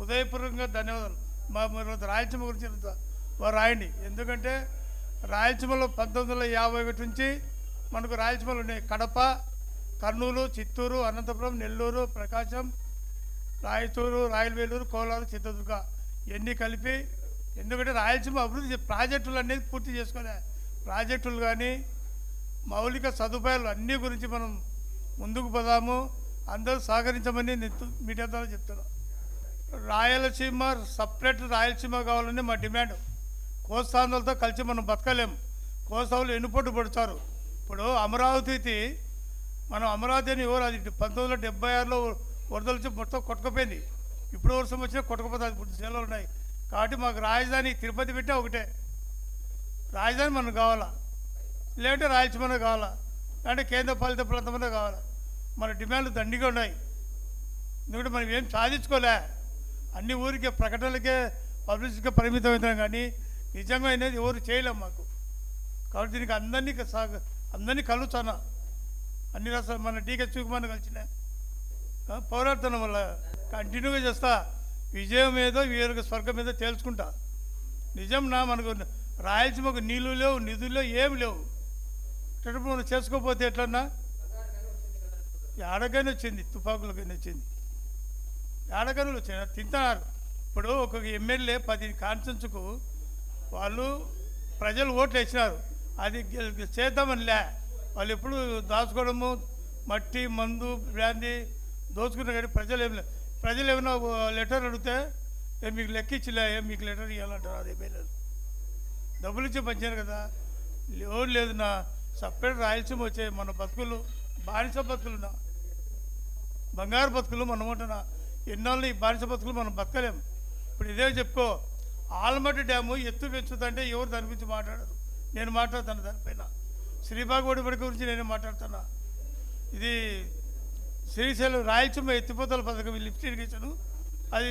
ఉదయపూర్వకంగా ధన్యవాదాలు. మీరు రాయలసీమ గురించి వారు రాయండి. ఎందుకంటే రాయలసీమలో 1951 నుంచి మనకు రాయలసీమలు ఉన్నాయి. కడప, కర్నూలు, చిత్తూరు, అనంతపురం, నెల్లూరు, ప్రకాశం, రాయచూరు, రాయలవేలూరు, కోలారు, చిత్రదుర్గ ఇవన్నీ కలిపి. ఎందుకంటే రాయలసీమ అభివృద్ధి ప్రాజెక్టులు అనేది పూర్తి చేసుకోలే. ప్రాజెక్టులు కానీ మౌలిక సదుపాయాలు అన్నీ గురించి మనం ముందుకు పోదాము. అందరూ సహకరించమని నేను మీడియా ద్వారా చెప్తున్నాను. రాయలసీమ సపరేట్ రాయలసీమ కావాలని మా డిమాండ్. కోస్తాంధ్రులతో కలిసి మనం బతకలేము. కోస్తాంధ్రులు ఎన్నుపోటు పడతారు. ఇప్పుడు అమరావతి మనం అమరావతి అని ఎవరు అది 1976లో వరదలు వచ్చి మొత్తం కొట్టుకుపోయింది. ఇప్పుడు వర్షం వచ్చినా కొట్టుకుపోతుంది. ఇప్పుడు సెలవులు ఉన్నాయి కాబట్టి మాకు రాజధాని తిరుపతి పెట్టే ఒకటే రాజధాని మనకు కావాలా, లేదంటే రాయలసీమ కావాలా, అంటే కేంద్ర పాలిత ప్రాంతమైనా కావాలా. మన డిమాండ్లు దండిగా ఉన్నాయి. ఎందుకంటే మనం ఏం సాధించుకోలే, అన్ని ఊరికే ప్రకటనలకే పబ్లిసిటీకే పరిమితం అవుతాం కానీ నిజంగా అనేది ఎవరు చేయలేము మాకు. కాబట్టి దీనికి అందరినీ కలుస్తాను. అన్ని రాష్ట్రాలు మన డీకే చూకుమాను కలిసిన పోరాడుతున్నాం వల్ల కంటిన్యూగా చేస్తా. విజయం ఏదో వీరికి స్వర్గం ఏదో తేల్చుకుంటా. నిజం మనకు రాయలసీమకు నీళ్ళు లేవు, నిధులు ఏమి లేవు. ఇట్లా మనం చేసుకోకపోతే ఎట్లన్నా ఏడగానే వచ్చింది, తుపాకులకైనా వచ్చింది, ఏడగానే వచ్చింది తింటున్నారు. ఇప్పుడు ఒక ఎమ్మెల్యే 10 కాన్స్టిట్యూన్సీకు వాళ్ళు ప్రజలు ఓట్లు వేసినారు. అది చేద్దామని లే, వాళ్ళు ఎప్పుడు దాచుకోవడము, మట్టి మందు బ్రాంది దోచుకున్నా కానీ ప్రజలు ఏమైనా లెటర్ అడిగితే మీకు లెక్కించలే, మీకు లెటర్ ఇవ్వాలంటారు. అది ఎమ్మెల్యేలు డబ్బులు ఇచ్చి పంచారు కదా. లోన్ లేదు నా సపరేట్ రాయలసీమ వచ్చాయి. మన బతుకులు బానిస బతుకులున్నా, బంగారు బతుకులు మనం ఉంటున్నా. ఎన్నాళ్ళు ఈ బానిస బతుకులు మనం బతకలేము. ఇప్పుడు ఇదే చెప్పుకో, ఆల్మట్టి డ్యాము ఎత్తు పెంచుతుంటే ఎవరు దాని గురించి మాట్లాడరు. నేను మాట్లాడుతాను దానిపైన. శ్రీబాగ్ ఒడిపడి గురించి నేనే మాట్లాడుతున్నా. ఇది శ్రీశైలం రాయలసీమ ఎత్తిపోతల పథకం లిఫ్ట్ ఇరిగేషన్ అది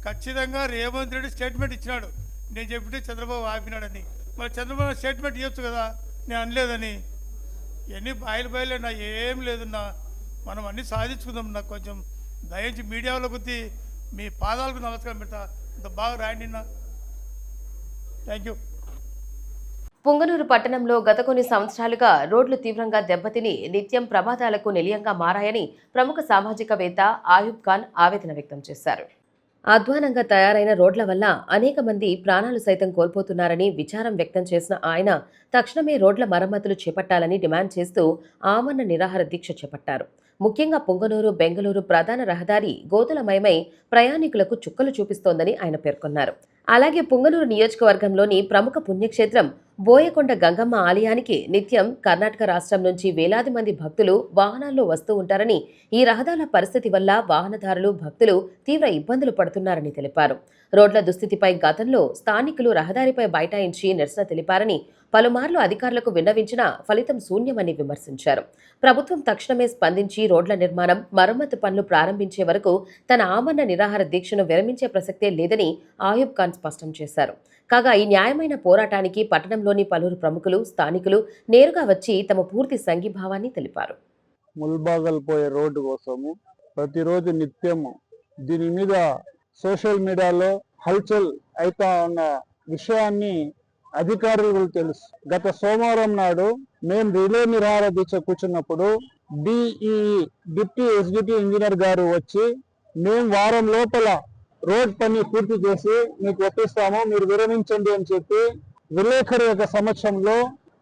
ఖచ్చితంగా రేవంత్ రెడ్డి స్టేట్మెంట్ ఇచ్చినాడు. నేను చెప్తే చంద్రబాబు ఆపినాడని. మరి చంద్రబాబు స్టేట్మెంట్ ఇవ్వచ్చు కదా, నేను అనలేదని. ఇవన్నీ బయలు నా ఏం లేదన్నా, మనం అన్నీ సాధించుకుందాం. నాకు కొంచెం దయించి మీడియాలో కొద్ది మీ పాదాలకు నమస్కారం పెడతా. ఇంత బాగా రాయండి నా. Thank you. పుంగనూరు పట్టణంలో గత కొన్ని సంవత్సరాలుగా రోడ్లు తీవ్రంగా దెబ్బతిని నిత్యం ప్రమాదాలకు నిలయంగా మారాయని ప్రముఖ సామాజికవేత్త ఆయుబ్ ఖాన్ ఆవేదన వ్యక్తం చేశారు. అధ్వానంగా తయారైన రోడ్ల వల్ల అనేక మంది ప్రాణాలు సైతం కోల్పోతున్నారని విచారం వ్యక్తం చేసిన ఆయన తక్షణమే రోడ్ల మరమ్మతులు చేపట్టాలని డిమాండ్ చేస్తూ ఆమరణ నిరాహార దీక్ష చేపట్టారు. ముఖ్యంగా పుంగనూరు బెంగళూరు ప్రధాన రహదారి గోతులమయమై ప్రయాణికులకు చుక్కలు చూపిస్తోందని ఆయన పేర్కొన్నారు. అలాగే పుంగనూరు నియోజకవర్గంలోని ప్రముఖ పుణ్యక్షేత్రం బోయకొండ గంగమ్మ ఆలయానికి నిత్యం కర్ణాటక రాష్ట్రం నుంచి వేలాది మంది భక్తులు వాహనాల్లో వస్తూ ఉంటారని, ఈ రహదారుల పరిస్థితి వల్ల వాహనదారులు భక్తులు తీవ్ర ఇబ్బందులు పడుతున్నారని తెలిపారు. రోడ్ల దుస్థితిపై గతంలో స్థానికులు రహదారిపై బైఠాయించి నిరసన తెలిపారని, పలుమార్లు అధికారులకు విన్నవించినా ఫలితం శూన్యమని విమర్శించారు. ప్రభుత్వం తక్షణమే స్పందించి రోడ్ల నిర్మాణం, మరమ్మతు పనులు ప్రారంభించే వరకు తన ఆమరణ నిరాహార దీక్షను విరమించే ప్రసక్తే లేదని ఆయుబ్ ఖాన్ స్పష్టం చేశారు. కాగా ఈ న్యాయమైన పోరాటానికి పట్టణంలోని పలువురు ప్రముఖులు, స్థానికులు నేరుగా వచ్చి తమ పూర్తి సంఘీభావాన్ని తెలిపారు. ముల్బాగల్ పోయే రోడ్డు కోసము ప్రతిరోజు నిత్యము దీని మీద సోషల్ మీడియాలో హల్చల్ అవుతా ఉన్న విషయాన్ని అధికారులకు తెలుసు. గత సోమవారం నాడు మేము రిలే నిరాహార దీక్ష కూర్చున్నప్పుడు డిప్యూటీ ఎగ్జిక్యూటివ్ ఇంజనీర్ గారు వచ్చి మేము వారం లోపల రోడ్ పని పూర్తి చేసి మీకు ఒప్పిస్తాము, మీరు విరమించండి అని చెప్పి విలేకరు యొక్క సమక్షంలో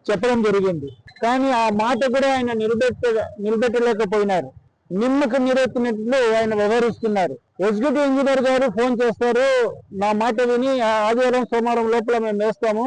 చెప్పడం జరిగింది. కానీ ఆ మాట కూడా ఆయన నిలబెట్టలేకపోయినారు. నిమ్మకు నీరెత్తినట్లు ఆయన వ్యవహరిస్తున్నారు. ఎగ్జిక్యూటివ్ ఇంజనీర్ గారు ఫోన్ చేస్తారు, నా మాట విని ఆదివారం సోమవారం లోపల మేము వేస్తాము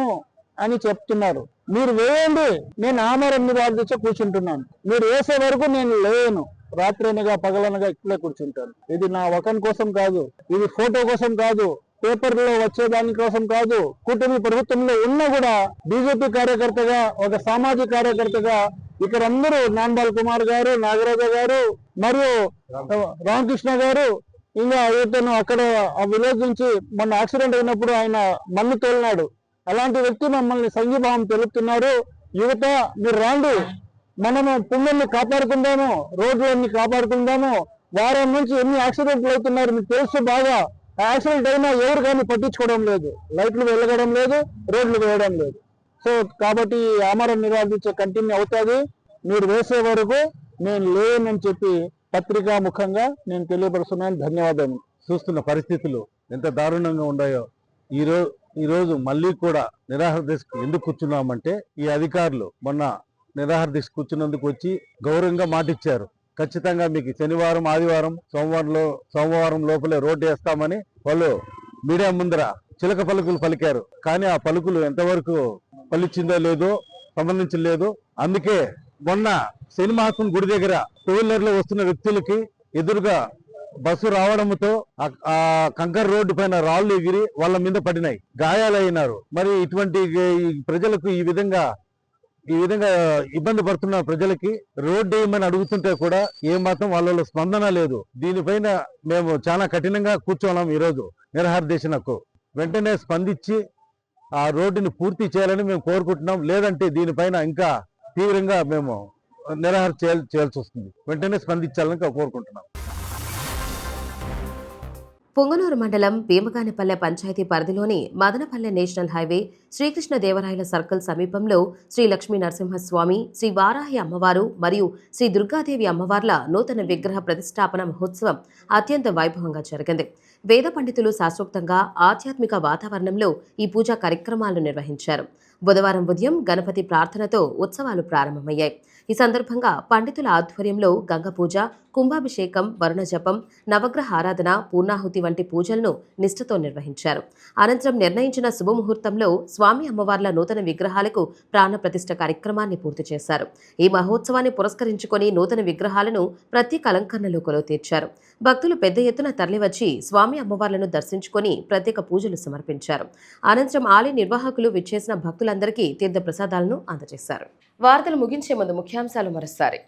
అని చెప్తున్నారు. మీరు వేయండి, నేను ఆమరణ నిరాహార దీక్ష కూర్చుంటున్నాను. మీరు వేసే వరకు నేను లేను, రాత్రనగా పగలనగా ఇట్లే కూర్చుంటాను. ఇది నా వకన్ కోసం కాదు, ఇది ఫోటో కోసం కాదు, పేపర్లో వచ్చే దాని కోసం కాదు. కూటమి ప్రభుత్వంలో ఉన్నా కూడా బీజేపీ కార్యకర్తగా, ఒక సామాజిక కార్యకర్తగా ఇక్కడ అందరూ నాంబాల్ కుమార్ గారు, నాగరాజ గారు మరియు రామకృష్ణ గారు, ఇంకా ఇతను అక్కడ ఆ విలేజ్ నుంచి మొన్న యాక్సిడెంట్ అయినప్పుడు ఆయన మన్ను తోలినాడు. అలాంటి వ్యక్తి మమ్మల్ని సంఘీభావం తెలుపుతున్నారు. యువత మీరు రాండి, మనము పుంగల్ని కాపాడుకుందాము, రోడ్లన్నీ కాపాడుకుందాము. వారం నుంచి ఎన్ని యాక్సిడెంట్లు అవుతున్నారు మీకు తెలుసు బాగా. యాక్సిడెంట్ అయినా ఎవరు కానీ పట్టించుకోవడం లేదు, లైట్లు వెలగడం లేదు, రోడ్లు వేయడం లేదు. సో కాబట్టి ఆమరణ నిరాహార దీక్ష కంటిన్యూ అవుతుంది. మీరు వేసే వరకు నేను లేనని చెప్పి పత్రికా ముఖంగా నేను తెలియపరుస్తున్నాను. ధన్యవాదాలు. చూస్తున్న పరిస్థితులు ఎంత దారుణంగా ఉన్నాయో ఈరోజు మళ్ళీ కూడా నిరాహార దీక్షకు ఎందుకు కూర్చున్నామంటే, ఈ అధికారులు మొన్న నిరాహార దీక్ష కూర్చున్నందుకు వచ్చి గౌరవంగా మాటిచ్చారు. ఖచ్చితంగా మీకు శనివారం ఆదివారం సోమవారం లోపలే రోడ్డు వేస్తామని వాళ్ళు మీడియా ముందర చిలక పలుకులు పలికారు. కానీ ఆ పలుకులు ఎంతవరకు ఫలించిందో లేదో సంబంధించలేదు. అందుకే మొన్న శనిమాసం గుడి దగ్గర టూ వీలర్లో వస్తున్న వ్యక్తులకి ఎదురుగా బస్సు రావడంతో ఆ కంకర్ రోడ్డు పైన రాళ్లు ఎగిరి వాళ్ళ మీద పడినాయి, గాయాలైనారు. మరి ఇటువంటి ప్రజలకు ఈ విధంగా ఇబ్బంది పడుతున్న ప్రజలకి రోడ్డు వేయమని అడుగుతుంటే కూడా ఏమాత్రం వాళ్ళ స్పందన లేదు. దీనిపైన మేము చాలా కఠినంగా కూర్చోన్నాం. ఈరోజు నిరాహార దీక్షకు వెంటనే స్పందించి ఆ రోడ్డుని పూర్తి చేయాలని మేము కోరుకుంటున్నాం. లేదంటే దీనిపైన ఇంకా తీవ్రంగా మేము నిరాహార చేయాల్సి వస్తుంది. వెంటనే స్పందించాలని కోరుకుంటున్నాం. పొంగనూరు మండలం భీమగానిపల్లె పంచాయతీ పరిధిలోని మదనపల్లె నేషనల్ హైవే శ్రీకృష్ణదేవరాయల సర్కిల్ సమీపంలో శ్రీ లక్ష్మీ నరసింహస్వామి, శ్రీ వారాహి అమ్మవారు మరియు శ్రీ దుర్గాదేవి అమ్మవార్ల నూతన విగ్రహ ప్రతిష్టాపన మహోత్సవం అత్యంత వైభవంగా జరిగింది. వేద పండితులు శాస్త్రోక్తంగా ఆధ్యాత్మిక వాతావరణంలో ఈ పూజా కార్యక్రమాలను నిర్వహించారు. బుధవారం ఉదయం గణపతి ప్రార్థనతో ఉత్సవాలు ప్రారంభమయ్యాయి. ఈ సందర్భంగా పండితుల ఆధ్వర్యంలో గంగ పూజ, కుంభాభిషేకం, వరుణ జపం, నవగ్రహ ఆరాధన, పూర్ణాహుతి వంటి పూజలను నిష్ఠతో నిర్వహించారు. అనంతరం నిర్ణయించిన శుభముహూర్తంలో స్వామి అమ్మవార్ల నూతన విగ్రహాలకు ప్రాణ ప్రతిష్ఠ కార్యక్రమాన్ని పూర్తి చేశారు. ఈ మహోత్సవాన్ని పురస్కరించుకొని నూతన విగ్రహాలను ప్రత్యేక అలంకరణలో కొలువు తీర్చారు. భక్తులు పెద్ద ఎత్తున తరలివచ్చి స్వామి అమ్మవార్లను దర్శించుకొని ప్రత్యేక పూజలు సమర్పించారు. అనంతరం ఆలయ నిర్వాహకులు విచ్చేసిన భక్తులందరికీ తీర్థ ప్రసాదాలను అందజేశారు. వార్తలు ముగించే ముందు ముఖ్యాంశాలు మరోసారి.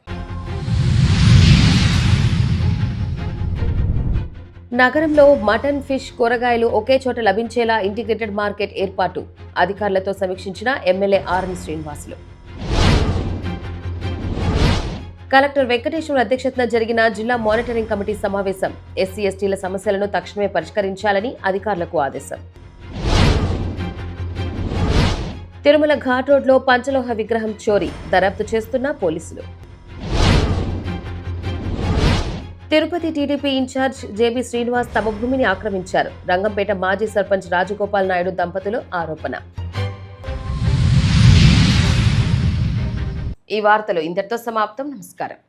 నగరంలో మటన్, ఫిష్, కూరగాయలు ఒకే చోట లభించేలా ఇంటిగ్రేటెడ్ మార్కెట్ ఏర్పాటు అధికారులతో సమీక్షించిన MLA RN Srinivasulu. Collector Venkateswara అధ్యక్షతన జరిగిన జిల్లా మానిటరింగ్ కమిటీ సమావేశం. ఎస్సీ ఎస్టీల సమస్యలను తక్షణమే పరిష్కరించాలని అధికారులకు ఆదేశం. తిరుమల ఘాట్ రోడ్లో పంచలోహ విగ్రహం చోరీ, దర్యాప్తు చేస్తున్న పోలీసులు. Tirupati TDP incharge JB Srinivas తమ భూమిని ఆక్రమించారు. రంగంపేట మాజీ సర్పంచ్ రాజగోపాల్ నాయుడు దంపతులు ఆరోపణ. ఈ వార్తలు ఇంతటితో సమాప్తం. నమస్కారం.